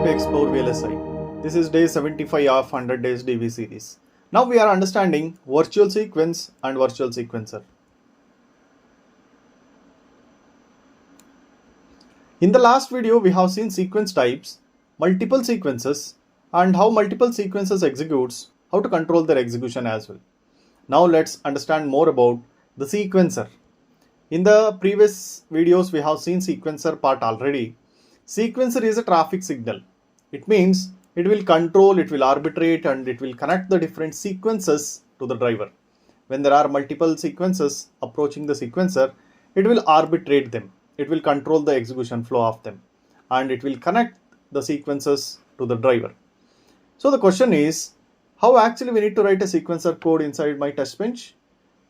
to explore VLSI. This is day 75 of 100 days DV series. Now we are understanding virtual sequence and virtual sequencer. In the last video, we have seen sequence types, multiple sequences, and how multiple sequences executes, how to control their execution as well. Now let's understand more about the sequencer. In the previous videos, we have seen sequencer part already. Sequencer is a traffic signal. It means it will control, it will arbitrate, and it will connect the different sequences to the driver. When there are multiple sequences approaching the sequencer, it will arbitrate them. It will control the execution flow of them, and it will connect the sequences to the driver. So the question is, how actually we need to write a sequencer code inside my test bench?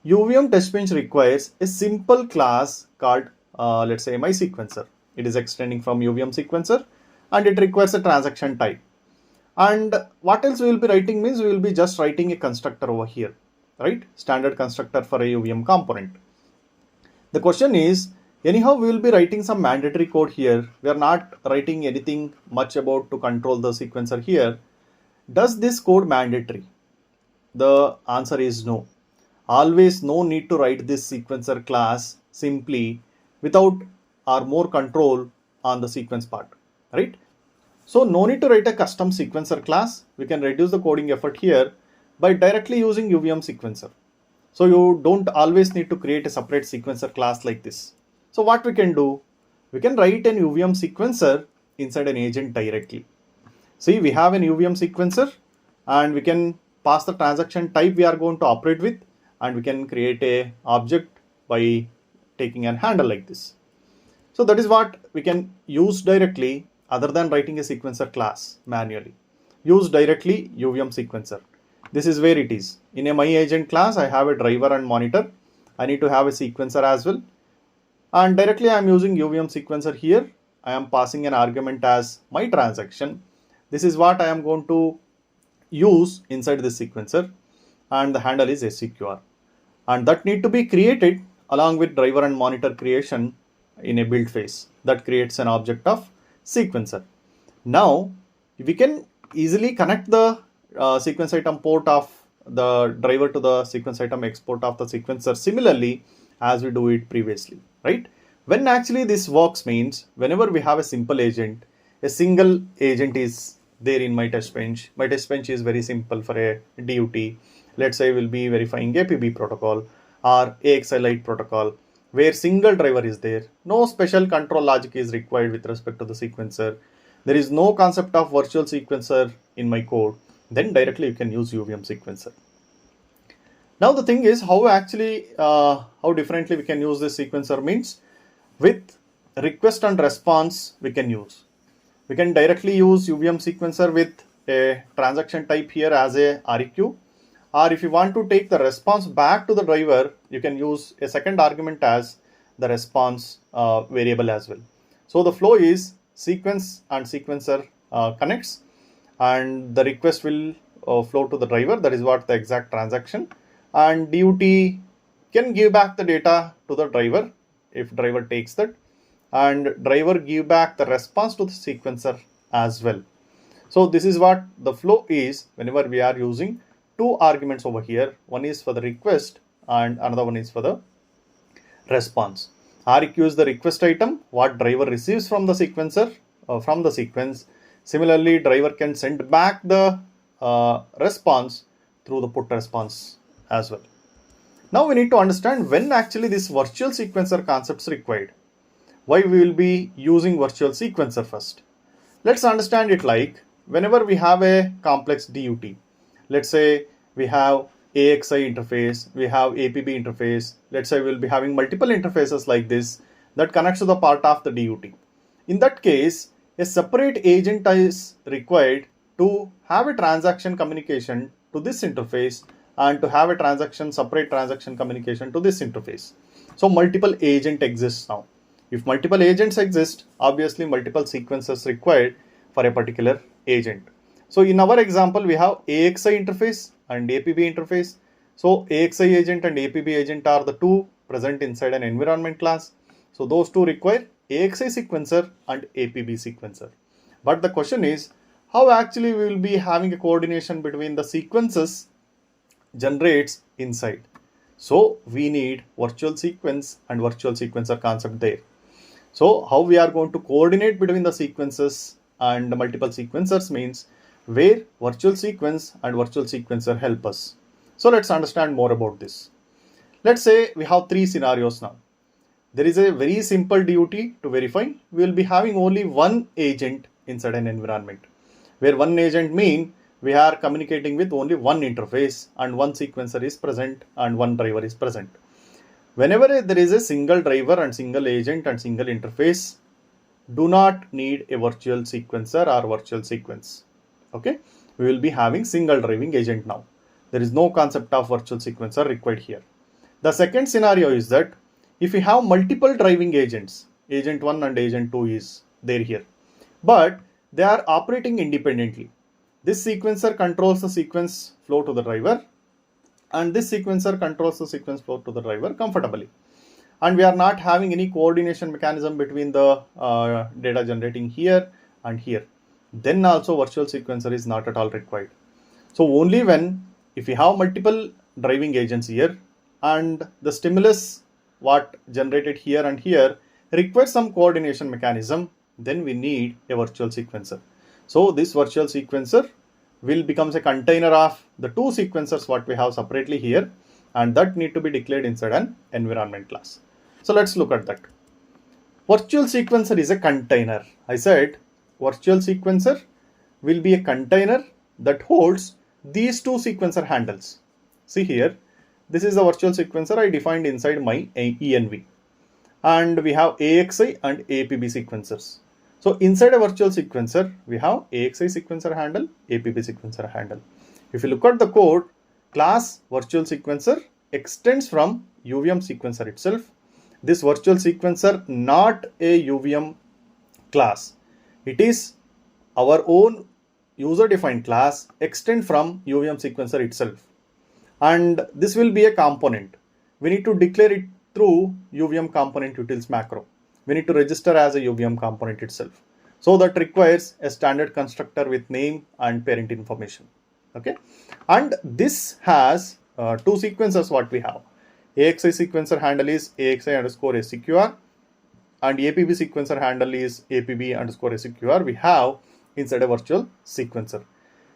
UVM test bench requires a simple class called let's say my sequencer. It is extending from UVM sequencer, and it requires a transaction type. And what else we will be writing means we will be just writing a constructor over here, right? Standard constructor for a UVM component. The question is, anyhow we will be writing some mandatory code here. We are not writing anything much about to control the sequencer here. Does this code mandatory? The answer is no. Always no need to write this sequencer class simply without or more control on the sequence part, right? So no need to write a custom sequencer class. We can reduce the coding effort here by directly using UVM sequencer. So you don't always need to create a separate sequencer class like this. So what we can do, we can write an UVM sequencer inside an agent directly. See, we have an UVM sequencer and we can pass the transaction type we are going to operate with, and we can create a object by taking an handle like this. So that is what we can use directly other than writing a sequencer class manually. Use directly UVM sequencer. This is where it is. In a my agent class, I have a driver and monitor. I need to have a sequencer as well. And directly I am using UVM sequencer here. I am passing an argument as my transaction. This is what I am going to use inside this sequencer, and the handle is SCQR, and that need to be created along with driver and monitor creation in a build phase. That creates an object of sequencer. Now we can easily connect the sequence item port of the driver to the sequence item export of the sequencer similarly as we do it previously, right? When actually this works means whenever we have a simple agent, a single agent is there in my test bench. My test bench is very simple for a DUT. Let's say we'll be verifying APB protocol or AXI Lite protocol where single driver is there. No special control logic is required with respect to the sequencer. There is no concept of virtual sequencer in my code. Then directly you can use UVM sequencer. Now the thing is how actually, how differently we can use this sequencer means with request and response we can use. We can directly use UVM sequencer with a transaction type here as a REQ, or if you want to take the response back to the driver, you can use a second argument as the response variable as well. So the flow is sequence and sequencer connects, and the request will flow to the driver. That is what the exact transaction, and DUT can give back the data to the driver if driver takes that, and driver give back the response to the sequencer as well. So this is what the flow is whenever we are using two arguments over here. One is for the request and another one is for the response. REQ is the request item, what driver receives from the sequencer, from the sequence. Similarly, driver can send back the response through the put response as well. Now we need to understand when actually this virtual sequencer concept is required. Why we will be using virtual sequencer first. Let's understand it like whenever we have a complex DUT. Let's say we have AXI interface, we have APB interface. Let's say we'll be having multiple interfaces like this that connects to the part of the DUT. In that case, a separate agent is required to have a transaction communication to this interface and to have a separate transaction communication to this interface. So multiple agent exists now. If multiple agents exist, obviously multiple sequences required for a particular agent. So in our example, we have AXI interface and APB interface. So AXI agent and APB agent are the two present inside an environment class. So those two require AXI sequencer and APB sequencer. But the question is, how actually we will be having a coordination between the sequences generates inside. So we need virtual sequence and virtual sequencer concept there. So how we are going to coordinate between the sequences and the multiple sequencers means where virtual sequence and virtual sequencer help us. So let's understand more about this. Let's say we have three scenarios now. There is a very simple duty to verify. We will be having only one agent inside an environment, where one agent mean we are communicating with only one interface and one sequencer is present and one driver is present. Whenever there is a single driver and single agent and single interface, do not need a virtual sequencer or virtual sequence. Okay, we will be having single driving agent now. There is no concept of virtual sequencer required here. The second scenario is that if we have multiple driving agents, agent 1 and agent 2 is there here, but they are operating independently. This sequencer controls the sequence flow to the driver, and this sequencer controls the sequence flow to the driver comfortably. And we are not having any coordination mechanism between the data generating here and here. Then also virtual sequencer is not at all required. So only when if we have multiple driving agents here and the stimulus what generated here and here requires some coordination mechanism, then we need a virtual sequencer. So this virtual sequencer will becomes a container of the two sequencers what we have separately here, and that need to be declared inside an environment class. So let's look at that. Virtual sequencer is a container. I said virtual sequencer will be a container that holds these two sequencer handles. See here, this is the virtual sequencer I defined inside my env, and we have AXI and APB sequencers. So inside a virtual sequencer, we have AXI sequencer handle, APB sequencer handle. If you look at the code, class virtual sequencer extends from UVM sequencer itself. This virtual sequencer not a UVM class. It is our own user defined class extend from UVM sequencer itself. And this will be a component. We need to declare it through UVM component utils macro. We need to register as a UVM component itself. So that requires a standard constructor with name and parent information. Okay. And this has two sequencers what we have. AXI sequencer handle is AXI underscore SCQR and APB sequencer handle is APB underscore SCQR. We have inside a virtual sequencer.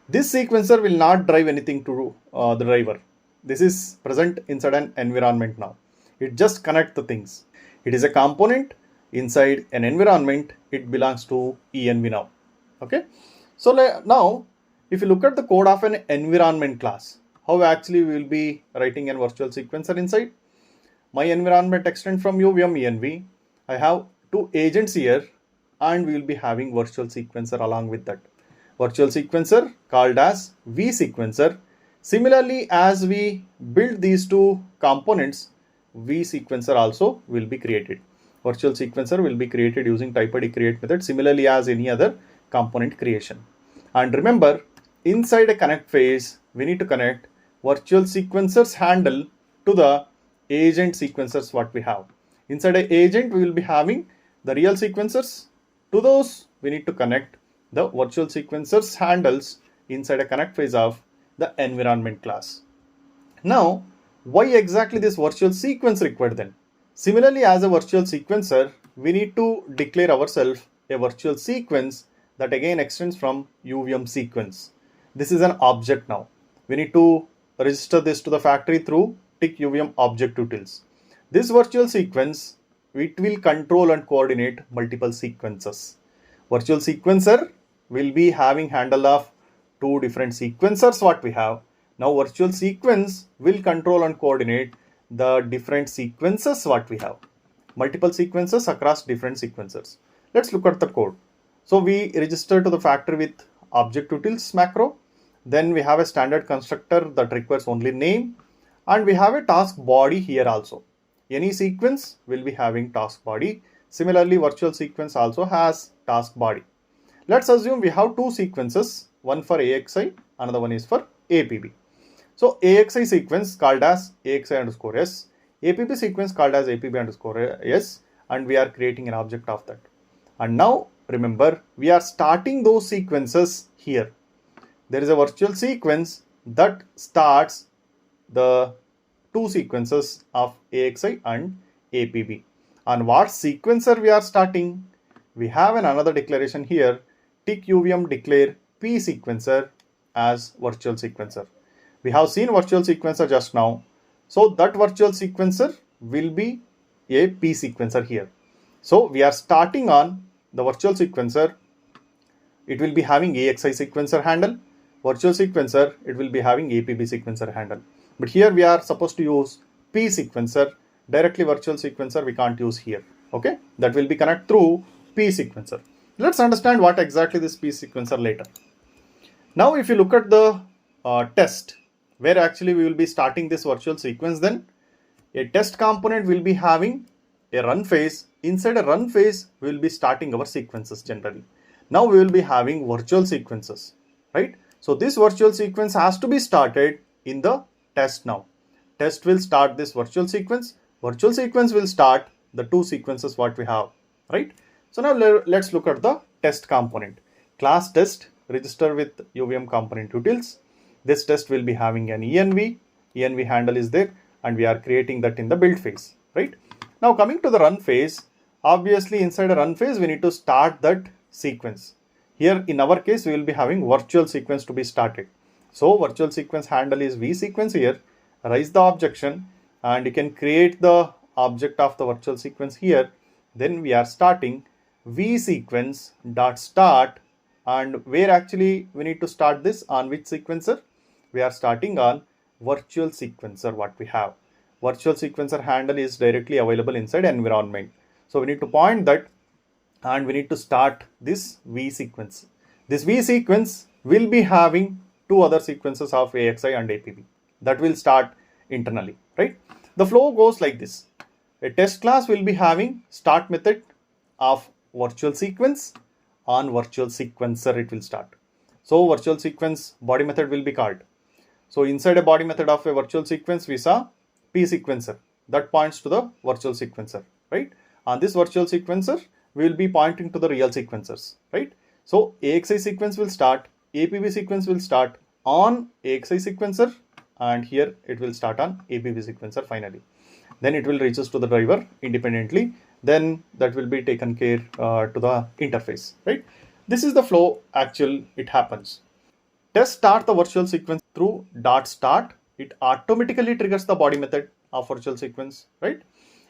This sequencer will not drive anything to the driver. This is present inside an environment now. It just connects the things. It is a component inside an environment. It belongs to env now. Okay. So now if you look at the code of an environment class, how actually we will be writing a virtual sequencer inside. My environment extend from UVM env. I have two agents here and we will be having virtual sequencer along with that. Virtual sequencer called as vSequencer. Similarly, as we build these two components, vSequencer also will be created. Virtual sequencer will be created using type ID create method, similarly as any other component creation. And remember, inside a connect phase, we need to connect virtual sequencers handle to the agent sequencers what we have. Inside an agent, we will be having the real sequencers. To those, we need to connect the virtual sequencers handles inside a connect phase of the environment class. Now, why exactly this virtual sequence required then? Similarly, as a virtual sequencer, we need to declare ourselves a virtual sequence that again extends from UVM sequence. This is an object now. We need to register this to the factory through tick UVM object utils. This virtual sequence, it will control and coordinate multiple sequences. Virtual sequencer will be having handle of two different sequencers what we have. Now virtual sequence will control and coordinate the different sequences what we have. Multiple sequences across different sequencers. Let's look at the code. So we register to the factory with object utils macro. Then we have a standard constructor that requires only name. And we have a task body here also. Any sequence will be having task body. Similarly, virtual sequence also has task body. Let's assume we have two sequences, one for AXI, another one is for APB. So AXI sequence called as AXI underscore S, APB sequence called as APB underscore S, and we are creating an object of that. And now remember, we are starting those sequences here. There is a virtual sequence that starts the two sequences of AXI and APB. On what sequencer we are starting? We have another declaration here, tick UVM declare P sequencer as virtual sequencer. We have seen virtual sequencer just now. So that virtual sequencer will be a P sequencer here. So we are starting on the virtual sequencer. It will be having AXI sequencer handle. Virtual sequencer, it will be having APB sequencer handle. But here we are supposed to use P sequencer. Directly virtual sequencer we can't use here. Okay, that will be connect through P sequencer. Let's understand what exactly this P sequencer later. Now if you look at the test, where actually we will be starting this virtual sequence, then a test component will be having a run phase. Inside a run phase, we will be starting our sequences generally. Now we will be having virtual sequences, right? So this virtual sequence has to be started in the test now. Test will start this virtual sequence. Virtual sequence will start the two sequences what we have, right? So now let's look at the test component. Class test register with UVM component utils. This test will be having an env. Env handle is there, and we are creating that in the build phase, right? Now coming to the run phase, obviously inside a run phase we need to start that sequence. Here in our case we will be having virtual sequence to be started. So virtual sequence handle is V sequence here. Raise the objection and you can create the object of the virtual sequence here. Then we are starting V sequence dot start, and where actually we need to start this, on which sequencer? We are starting on virtual sequencer what we have. Virtual sequencer handle is directly available inside environment. So we need to point that and we need to start this V sequence. This V sequence will be having two other sequences of AXI and APB that will start internally, right? The flow goes like this. A test class will be having start method of virtual sequence. On virtual sequencer it will start. So virtual sequence body method will be called. So inside a body method of a virtual sequence we saw P sequencer that points to the virtual sequencer, right? On this virtual sequencer we will be pointing to the real sequencers, right? So AXI sequence will start, APB sequence will start on AXI sequencer, and here it will start on APB sequencer finally. Then it will reaches to the driver independently. Then that will be taken care to the interface, right? This is the flow actual it happens. Test start the virtual sequence through dot start. It automatically triggers the body method of virtual sequence, right?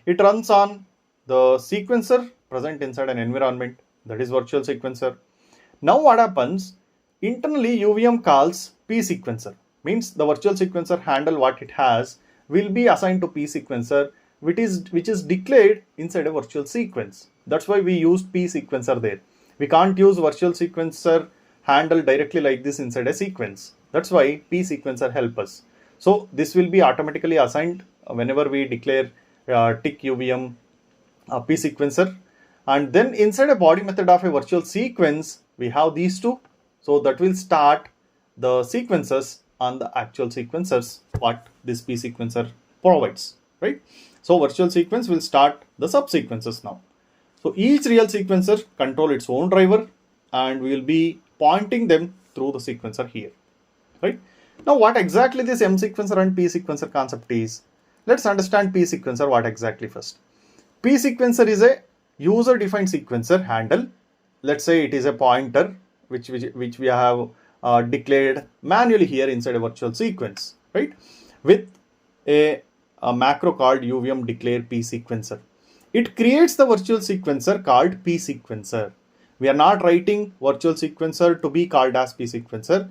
It runs on the sequencer present inside an environment, that is virtual sequencer. Now what happens? Internally UVM calls P sequencer, means the virtual sequencer handle what it has will be assigned to P sequencer, which is declared inside a virtual sequence. That's why we used P sequencer there. We can't use virtual sequencer handle directly like this inside a sequence. That's why P sequencer help us. So this will be automatically assigned whenever we declare tick UVM P sequencer. And then inside a body method of a virtual sequence, we have these two. So that will start the sequences on the actual sequencers what this P sequencer provides, right? So virtual sequence will start the subsequences now. So each real sequencer control its own driver, and we will be pointing them through the sequencer here, right? Now what exactly this M sequencer and P sequencer concept is? Let's understand P sequencer what exactly first. P sequencer is a user defined sequencer handle. Let's say it is a pointer which we have declared manually here inside a virtual sequence, right? With a macro called UVM declare P sequencer. It creates the virtual sequencer called P sequencer. We are not writing virtual sequencer to be called as P sequencer.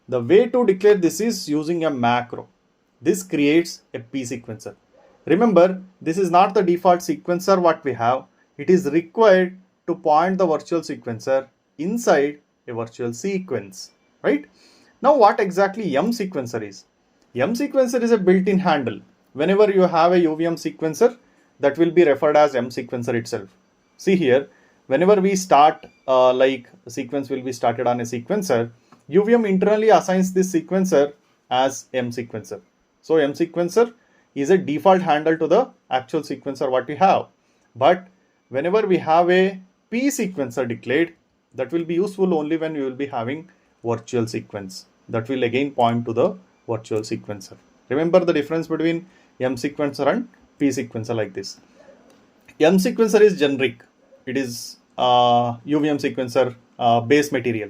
The way to declare this is using a macro. This creates a P sequencer. Remember, this is not the default sequencer what we have. It is required to point the virtual sequencer inside a virtual sequence, right? Now what exactly M sequencer is? M sequencer is a built-in handle. Whenever you have a UVM sequencer, that will be referred as M sequencer itself. See here, whenever we start like a sequence will be started on a sequencer, UVM internally assigns this sequencer as M sequencer. So M sequencer is a default handle to the actual sequencer what we have. But whenever we have a P sequencer declared, that will be useful only when you will be having virtual sequence. That will again point to the virtual sequencer. Remember the difference between M sequencer and P sequencer like this. M sequencer is generic. It is UVM sequencer base material.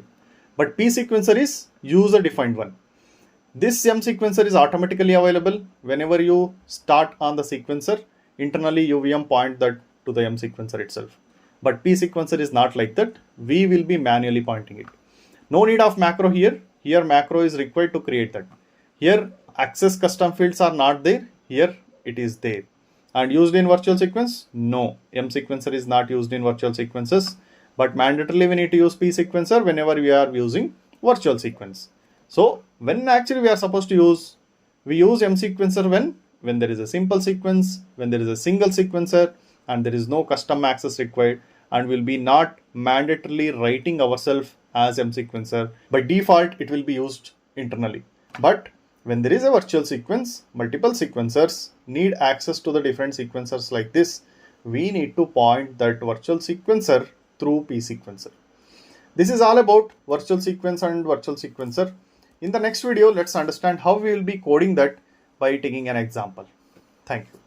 But P sequencer is user defined one. This M sequencer is automatically available. Whenever you start on the sequencer, internally UVM point that to the M sequencer itself. But P sequencer is not like that. We will be manually pointing it. No need of macro here. Here macro is required to create that. Here access custom fields are not there. Here it is there. And used in virtual sequence? No. M sequencer is not used in virtual sequences. But mandatorily we need to use P sequencer whenever we are using virtual sequence. So when actually we are supposed to use, we use M sequencer when there is a simple sequence, when there is a single sequencer and there is no custom access required, and will be not mandatorily writing ourselves as M sequencer. By default, it will be used internally. But when there is a virtual sequence, multiple sequencers need access to the different sequencers like this. We need to point that virtual sequencer through P sequencer. This is all about virtual sequence and virtual sequencer. In the next video, let's understand how we will be coding that by taking an example. Thank you.